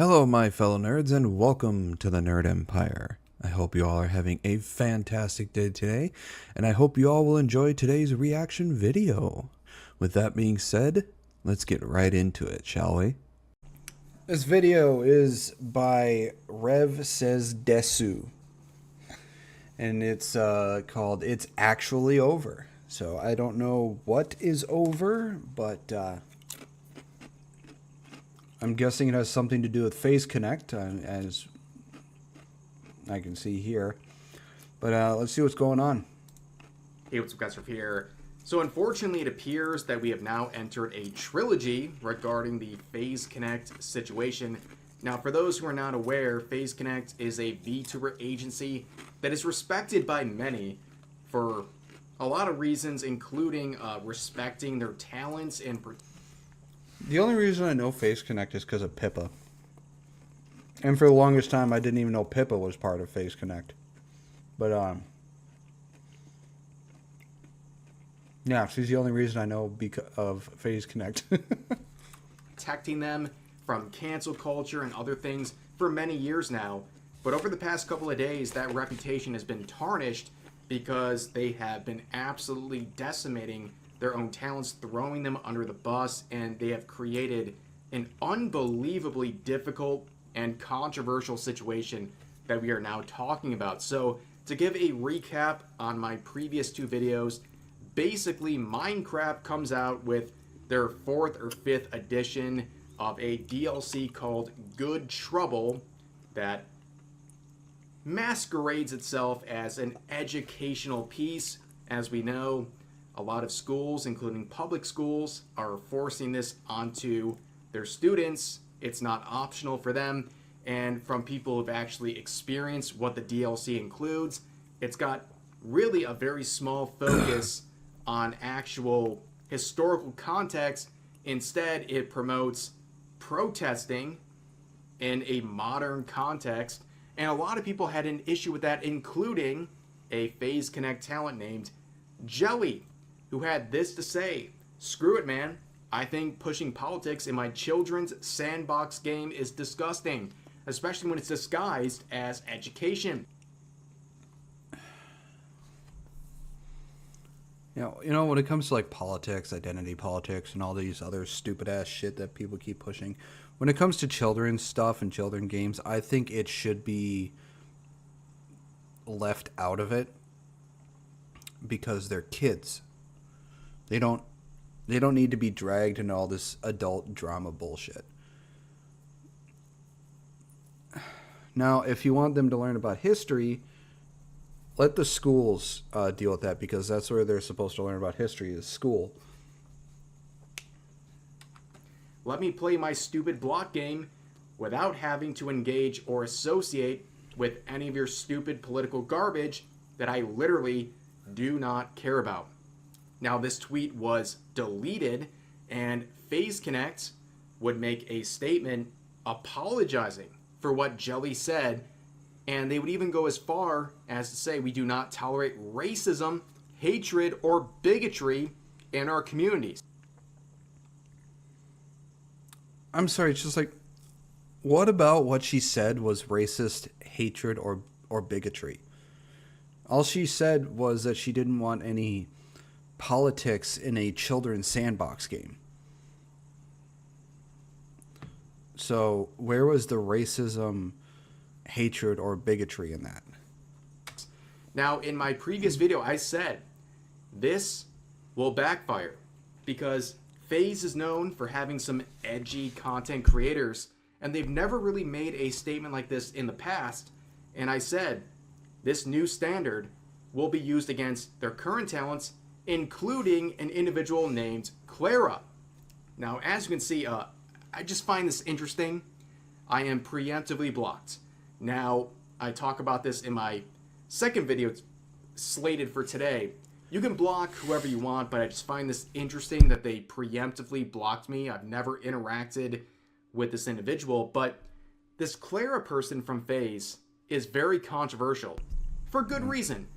Hello, my fellow nerds, and welcome to the Nerd Empire. I hope you all are having a fantastic day today, and I hope you all will enjoy today's reaction video. With that being said, let's get right into it, shall we? This video is by Rev Says Desu, and it's called It's Actually Over. So I don't know what is over, but I'm guessing it has something to do with phaseconnect, as I can see here. But let's see what's going on. Hey, what's up, guys? From here. So unfortunately, it appears that we have now entered a trilogy regarding the phaseconnect situation. Now, for those who are not aware, phaseconnect is a vtuber agency that is respected by many for a lot of reasons, including respecting their talents and... The only reason I know phaseconnect is because of Pippa. And for the longest time, I didn't even know Pippa was part of phaseconnect. But, yeah, she's the only reason I know because of phaseconnect. protecting them from cancel culture and other things for many years now. But over the past couple of days, that reputation has been tarnished because they have been absolutely decimating their own talents, throwing them under the bus, and they have created an unbelievably difficult and controversial situation that we are now talking about. So to give a recap on my previous two videos, basically Minecraft comes out with their 4th or 5th edition of a DLC called Good Trouble that masquerades itself as an educational piece. As we know, a lot of schools, including public schools, are forcing this onto their students. It's not optional for them. And from people who've actually experienced what the DLC includes, it's got really a very small focus on actual historical context. Instead, it promotes protesting in a modern context. And a lot of people had an issue with that, including a phaseconnect talent named Jelly, who had this to say: "Screw it, man. I think pushing politics in my children's sandbox game is disgusting, especially when it's disguised as education." You know, when it comes to like politics, identity politics, and all these other stupid ass shit that people keep pushing, when it comes to children's stuff and children games, I think it should be left out of it because they're kids. They don't need to be dragged into all this adult drama bullshit. Now, if you want them to learn about history, let the schools deal with that, because that's where they're supposed to learn about history, is school. Let me play my stupid block game without having to engage or associate with any of your stupid political garbage that I literally do not care about. Now, this tweet was deleted, and phaseconnect would make a statement apologizing for what Jelly said, and they would even go as far as to say, "We do not tolerate racism, hatred, or bigotry in our communities." I'm sorry, it's just like, what about what she said was racist, hatred, or bigotry? All she said was that she didn't want any politics in a children's sandbox game. So where was the racism, hatred, or bigotry in that? Now, in my previous video, I said this will backfire because FaZe is known for having some edgy content creators, and they've never really made a statement like this in the past. And I said this new standard will be used against their current talents, including an individual named Clara. Now, as you can see, I just find this interesting. I am preemptively blocked. Now, I talk about this in my second video, it's slated for today. You can block whoever you want, but I just find this interesting that they preemptively blocked me. I've never interacted with this individual, but this Clara person from FaZe is very controversial for good reason.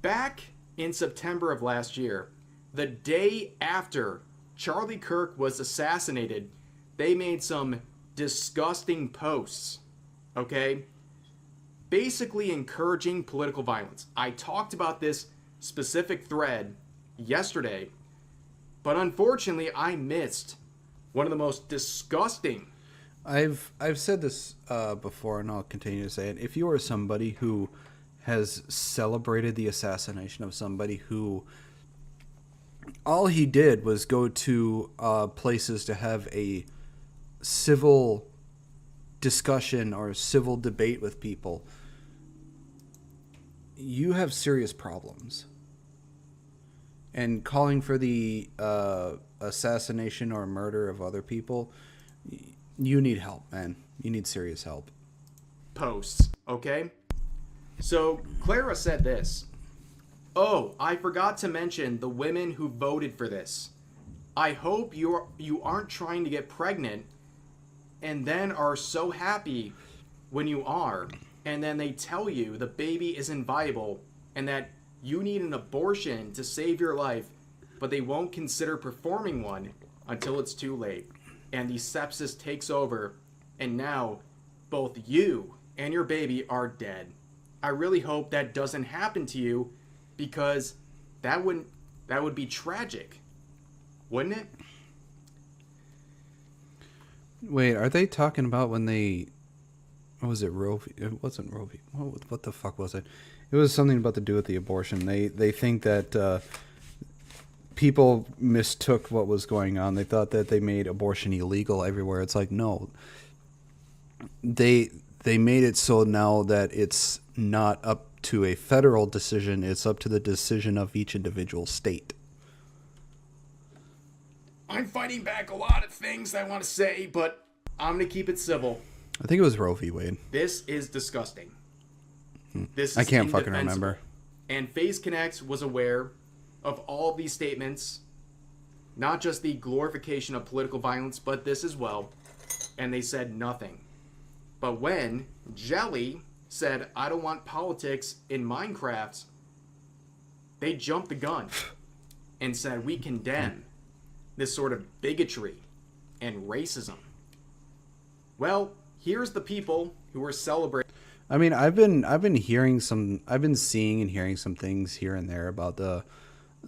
Back in September of last year, the day after Charlie Kirk was assassinated, they made some disgusting posts, okay? Basically encouraging political violence. I talked about this specific thread yesterday, but unfortunately I missed one of the most disgusting. I've said this before, and I'll continue to say it. If you are somebody who has celebrated the assassination of somebody who all he did was go to places to have a civil discussion or civil debate with people, you have serious problems. And calling for the assassination or murder of other people, you need help, man. You need serious help. Posts, okay? So Clara said this. Oh, I forgot to mention the women who voted for this. I hope you aren't trying to get pregnant and then are so happy when you are, and then they tell you the baby isn't viable and that you need an abortion to save your life, but they won't consider performing one until it's too late, and the sepsis takes over, and now both you and your baby are dead. I really hope that doesn't happen to you, because that would be tragic, wouldn't it? Wait, are they talking about when they... What was it, Roe v... It wasn't Roe v... What the fuck was it? It was something about to do with the abortion. They think that people mistook what was going on. They thought that they made abortion illegal everywhere. It's like, no. They made it so now that it's not up to a federal decision. It's up to the decision of each individual state. I'm fighting back a lot of things I want to say, but I'm going to keep it civil. I think it was Roe v. Wade. This is disgusting. This is I can't fucking remember. And phaseconnect was aware of all of these statements, not just the glorification of political violence, but this as well, and they said nothing. But when Jelly said, I don't want politics in Minecraft, they jumped the gun and said, we condemn this sort of bigotry and racism. Well, here's the people who are celebrating. I mean, I've been seeing and hearing some things here and there about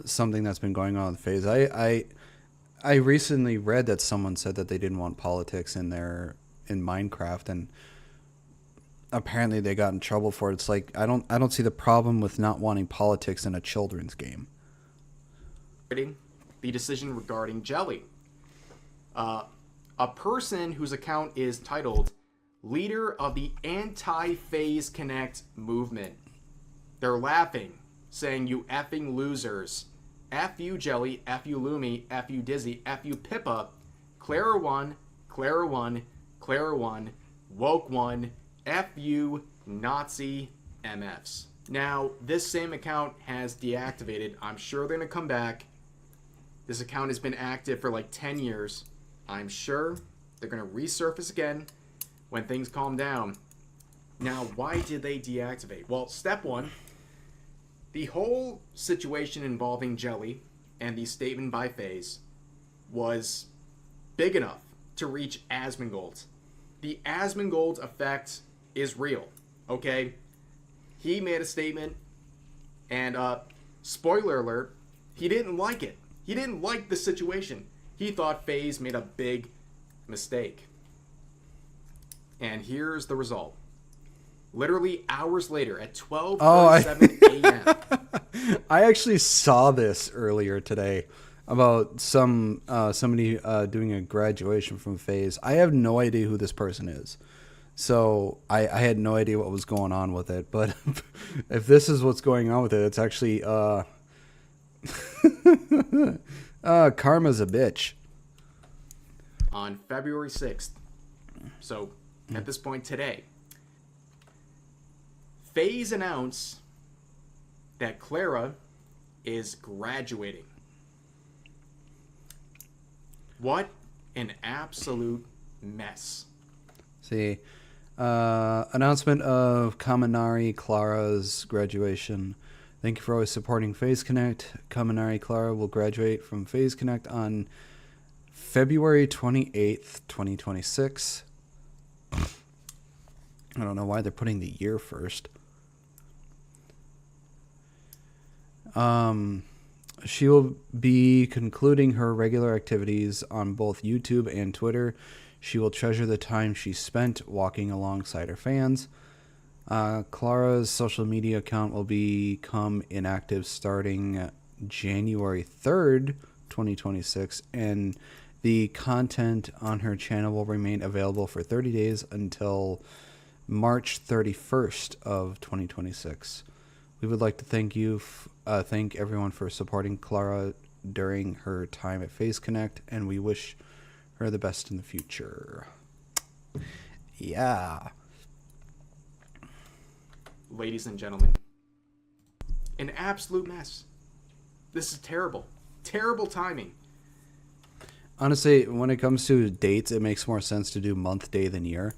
something that's been going on with Phase. I recently read that someone said that they didn't want politics in Minecraft, and apparently they got in trouble for it. It's like I don't see the problem with not wanting politics in a children's game. The decision regarding Jelly. A person whose account is titled Leader of the Anti-phaseconnect Movement. They're laughing, saying, you effing losers. F you Jelly, F you Lumi, F you Dizzy, F you Pippa, Clara 1, Clara 1, Clara 1, Woke 1, F you Nazi MFs. Now, this same account has deactivated. I'm sure they're going to come back. This account has been active for like 10 years. I'm sure they're going to resurface again when things calm down. Now, why did they deactivate? Well, step one, the whole situation involving Jelly and the statement by FaZe was big enough to reach Asmongold. The Asmongold effect is real, okay? He made a statement, and spoiler alert, he didn't like it. He didn't like the situation. He thought FaZe made a big mistake. And here's the result. Literally hours later, at 12:47 a.m. I actually saw this earlier today about somebody doing a graduation from FaZe. I have no idea who this person is. So I had no idea what was going on with it. But if this is what's going on with it, it's actually karma's a bitch. On February 6th, so at this point today, FaZe announced that Clara is graduating. What an absolute mess. See, announcement of Kaminari Clara's graduation. Thank you for always supporting phaseconnect. Kaminari Clara will graduate from phaseconnect on February 28th, 2026. I don't know why they're putting the year first. She will be concluding her regular activities on both YouTube and Twitter. She will treasure the time she spent walking alongside her fans. Clara's social media account will become inactive starting January 3rd, 2026, and the content on her channel will remain available for 30 days until March 31st of 2026. We would like to thank everyone for supporting Clara during her time at phaseconnect, and we wish her the best in the future. Yeah. Ladies and gentlemen, an absolute mess. This is terrible. Terrible timing. Honestly, when it comes to dates, it makes more sense to do month, day than year,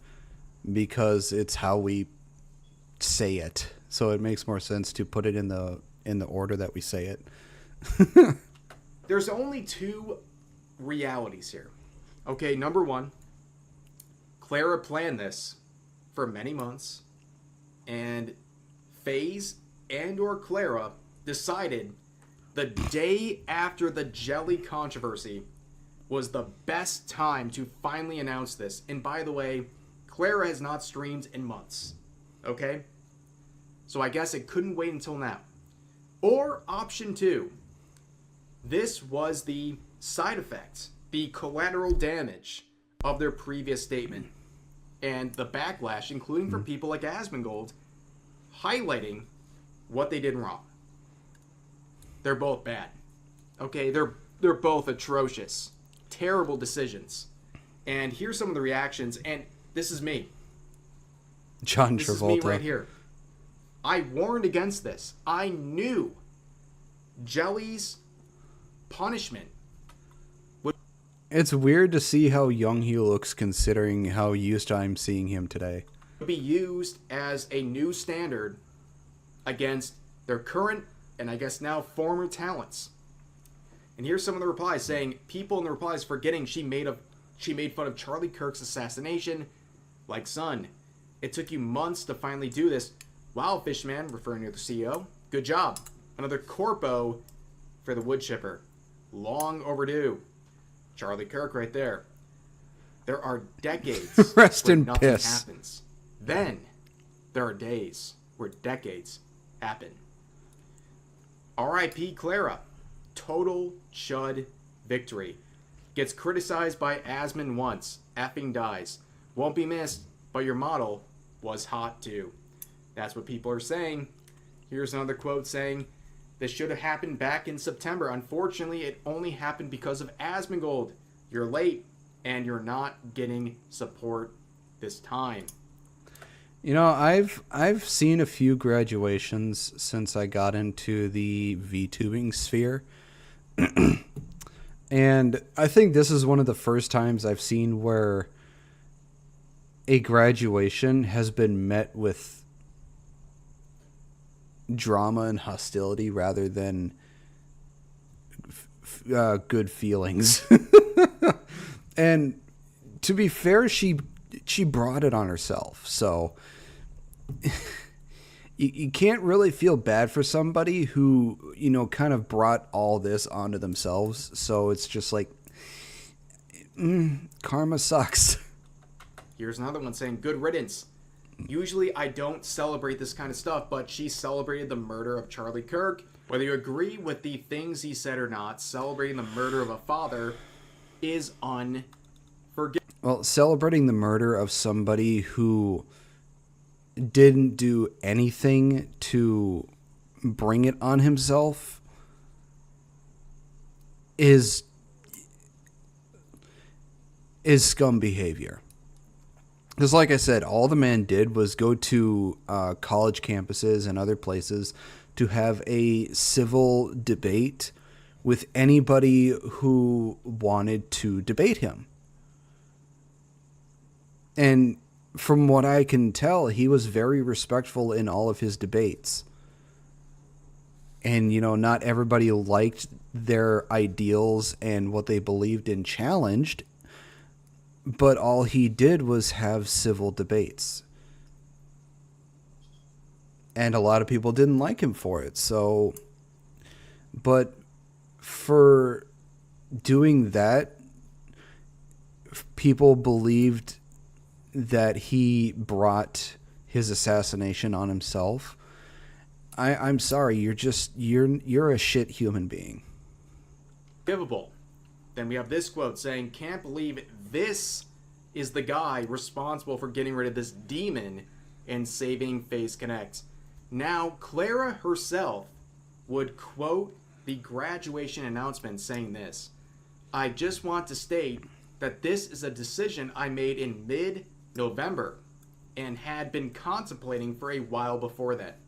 because it's how we say it. So it makes more sense to put it in the order that we say it. There's only two realities here. Okay, number one, Clara planned this for many months, and FaZe and or Clara decided the day after the jelly controversy was the best time to finally announce this. And by the way, Clara has not streamed in months. Okay? So I guess it couldn't wait until now. Or option two, this was the side effect, the collateral damage of their previous statement. And the backlash, including for people like Asmongold, highlighting what they did wrong. They're both bad. Okay, they're both atrocious. Terrible decisions. And here's some of the reactions, and this is me. John Travolta. This is me right here. I warned against this. I knew Jelly's punishment would... It's weird to see how young he looks considering how used I'm seeing him today. ...be used as a new standard against their current and I guess now former talents. And here's some of the replies saying, people in the replies forgetting she made fun of Charlie Kirk's assassination. Like, son, it took you months to finally do this. Wow, Fishman, referring to the CEO. Good job. Another corpo for the wood chipper. Long overdue. Charlie Kirk right there. There are decades Rest where in nothing piss. happens. Then there are days where decades happen. R.I.P. Clara. Total chud victory. Gets criticized by Asmon once. Effing dies. Won't be missed, but your model was hot too. That's what people are saying. Here's another quote saying, this should have happened back in September. Unfortunately, it only happened because of Asmongold. You're late, and you're not getting support this time. You know, I've seen a few graduations since I got into the VTubing sphere. And I think this is one of the first times I've seen where a graduation has been met with drama and hostility rather than good feelings. And to be fair, she brought it on herself. So you can't really feel bad for somebody who, you know, kind of brought all this onto themselves. So it's just like, karma sucks. Here's another one saying, good riddance. Usually I don't celebrate this kind of stuff, but she celebrated the murder of Charlie Kirk. Whether you agree with the things he said or not, celebrating the murder of a father is unforgivable. Well, celebrating the murder of somebody who didn't do anything to bring it on himself is scum behavior. Because like I said, all the man did was go to college campuses and other places to have a civil debate with anybody who wanted to debate him. And from what I can tell, he was very respectful in all of his debates. And, you know, not everybody liked their ideals and what they believed in challenged. But all he did was have civil debates. and a lot of people didn't like him for it. So, but for doing that, people believed that he brought his assassination on himself. I'm sorry, you're a shit human being. Forgivable. Then we have this quote saying, "Can't believe this is the guy responsible for getting rid of this demon and saving phaseconnect." Now, Clara herself would quote the graduation announcement saying this: "I just want to state that this is a decision I made in mid-November and had been contemplating for a while before that.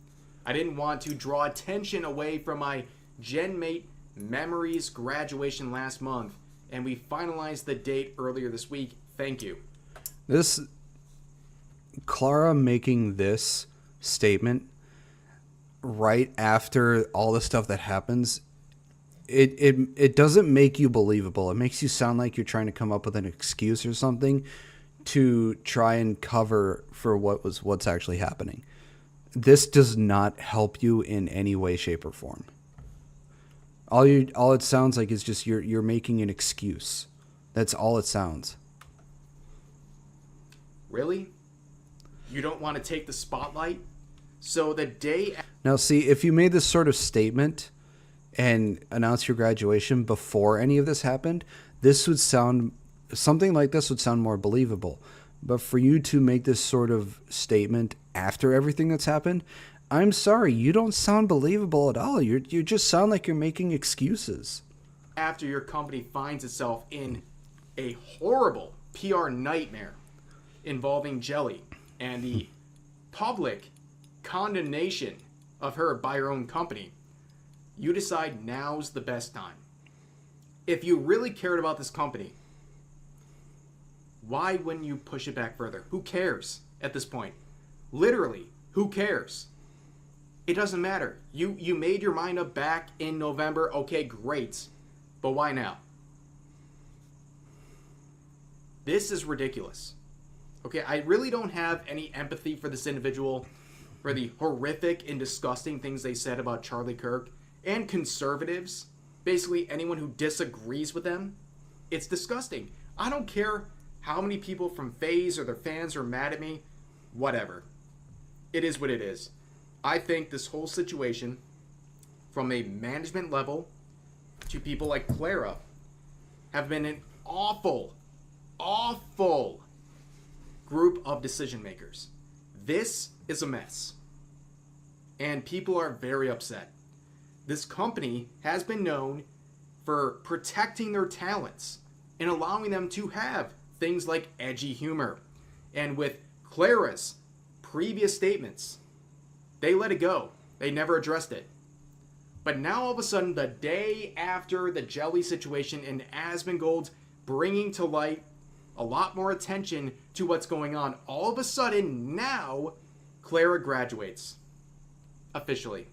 I didn't want to draw attention away from my GenMate Memories graduation last month, and we finalized the date earlier this week. Thank you." This Clara making this statement right after all the stuff that happens, it doesn't make you believable. It makes you sound like you're trying to come up with an excuse or something to try and cover for what's actually happening. This does not help you in any way, shape, or form. All it sounds like is just you're making an excuse. That's all it sounds. Really? You don't want to take the spotlight? So the day... Now, see, if you made this sort of statement and announced your graduation before any of this happened, something like this would sound more believable. But for you to make this sort of statement after everything that's happened, I'm sorry, you don't sound believable at all. You just sound like you're making excuses. After your company finds itself in a horrible PR nightmare involving Jelly and the public condemnation of her by her own company, you decide now's the best time. If you really cared about this company, why wouldn't you push it back further? Who cares at this point? Literally, who cares? It doesn't matter. You made your mind up back in November. Okay, great. But why now? This is ridiculous. Okay, I really don't have any empathy for this individual, for the horrific and disgusting things they said about Charlie Kirk and conservatives. Basically, anyone who disagrees with them. It's disgusting. I don't care how many people from FaZe or their fans are mad at me. Whatever. It is what it is. I think this whole situation, from a management level to people like Clara, have been an awful, awful group of decision makers. This is a mess. And people are very upset. This company has been known for protecting their talents and allowing them to have things like edgy humor. And with Clara's previous statements, they let it go. They never addressed it. But now all of a sudden, the day after the Jelly situation and Asmongold bringing to light a lot more attention to what's going on, all of a sudden now Clara graduates. Officially.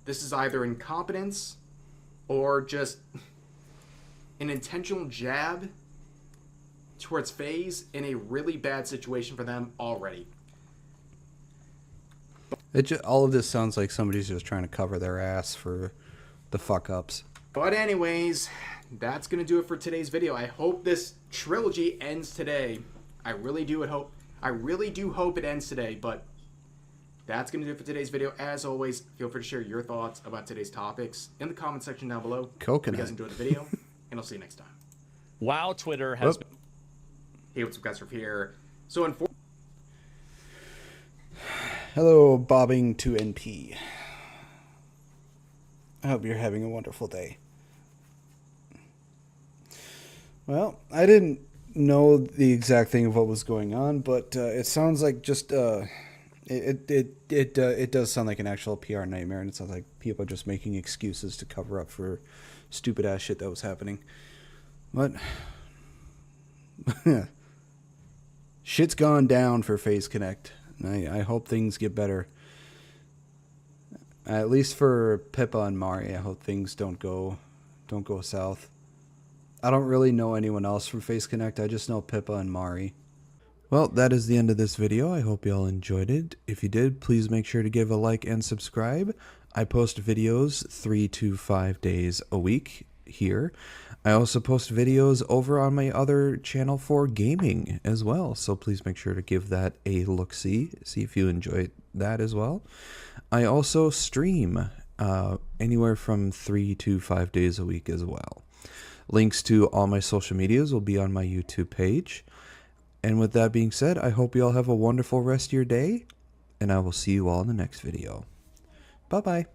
This is either incompetence or just an intentional jab towards FaZe in a really bad situation for them already. All of this sounds like somebody's just trying to cover their ass for the fuck-ups. But anyways, that's going to do it for today's video. I hope this trilogy ends today. I really do hope it ends today, but that's going to do it for today's video. As always, feel free to share your thoughts about today's topics in the comment section down below. Coconut. Hope you guys enjoyed the video, and I'll see you next time. Wow, Twitter has... Hey, what's up, guys? From here. So, Hello, bobbing to NP. I hope you're having a wonderful day. Well, I didn't know the exact thing of what was going on, but it sounds like just it does sound like an actual PR nightmare, and it sounds like people are just making excuses to cover up for stupid ass shit that was happening. But shit's gone down for phaseconnect. I hope things get better. At least for Pippa and Mari, I hope things don't go south. I don't really know anyone else from phaseconnect. I just know Pippa and Mari. Well, that is the end of this video. I hope you all enjoyed it. If you did, please make sure to give a like and subscribe. I post videos 3 to 5 days a week here. I also post videos over on my other channel for gaming as well, so please make sure to give that a look-see, see if you enjoy that as well. I also stream anywhere from 3 to 5 days a week as well. Links to all my social medias will be on my YouTube page. And with that being said, I hope you all have a wonderful rest of your day, and I will see you all in the next video. Bye-bye.